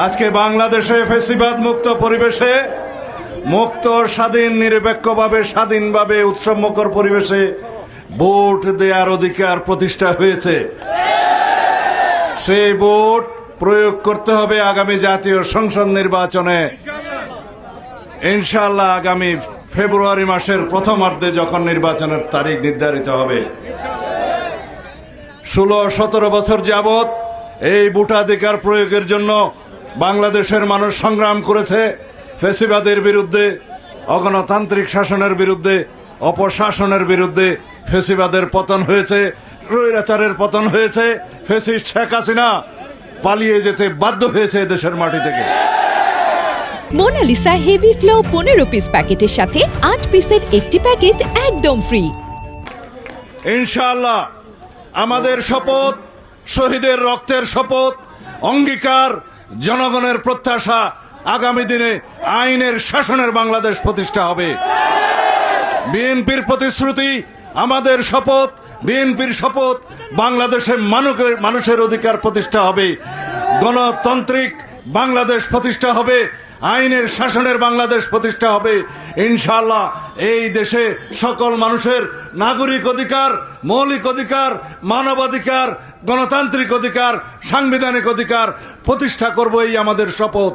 আজকে বাংলাদেশে ফ্যাসিবাদ মুক্ত পরিবেশে, মুক্ত স্বাধীন নিরপেক্ষভাবে স্বাধীনভাবে উৎসবমুখর পরিবেশে ভোট দেওয়ার অধিকার প্রতিষ্ঠা হয়েছে। সেই ভোট প্রয়োগ করতে হবে আগামী জাতীয় সংসদ নির্বাচনে। ইনশাআল্লাহ আগামী ফেব্রুয়ারি মাসের প্রথমার্ধে যখন নির্বাচনের তারিখ নির্ধারিত হবে। 16-17 বছর যাবত এই ভোটাধিকার প্রয়োগের জন্য বাংলাদেশের মানুষ সংগ্রাম করেছে। ফ্যাসিবাদের বিরুদ্ধে, অগণতান্ত্রিক শাসনের বিরুদ্ধে, অপশাসনের বিরুদ্ধে। ফ্যাসিবাদের পতন হয়েছে, স্বৈরাচারের পতন হয়েছে। ফ্যাসিস্ট শেখ হাসিনা পালিয়ে যেতে বাধ্য হয়েছে দেশের মাটি থেকে। মোনালিসা হেভি ফ্লো 15 পিস প্যাকেটের সাথে 8 পিসের একটি প্যাকেট একদম ফ্রি। ইনশাআল্লাহ আমাদের শপথ, শহীদের রক্তের শপথ, অঙ্গীকার, জনগণের প্রত্যাশা, আগামী দিনে আইনের শাসনের বাংলাদেশ প্রতিষ্ঠা হবে। বিএনপির প্রতিশ্রুতি, আমাদের শপথ, বিএনপির শপথ, বাংলাদেশের মানুষের অধিকার প্রতিষ্ঠা হবে, গণতান্ত্রিক বাংলাদেশ প্রতিষ্ঠা হবে, আইনের শাসনের বাংলাদেশ প্রতিষ্ঠা হবে। ইনশাআল্লাহ এই দেশে সকল মানুষের নাগরিক অধিকার, মৌলিক অধিকার, মানবাধিকার, গণতান্ত্রিক অধিকার, সাংবিধানিক অধিকার প্রতিষ্ঠা করব, এই আমাদের শপথ।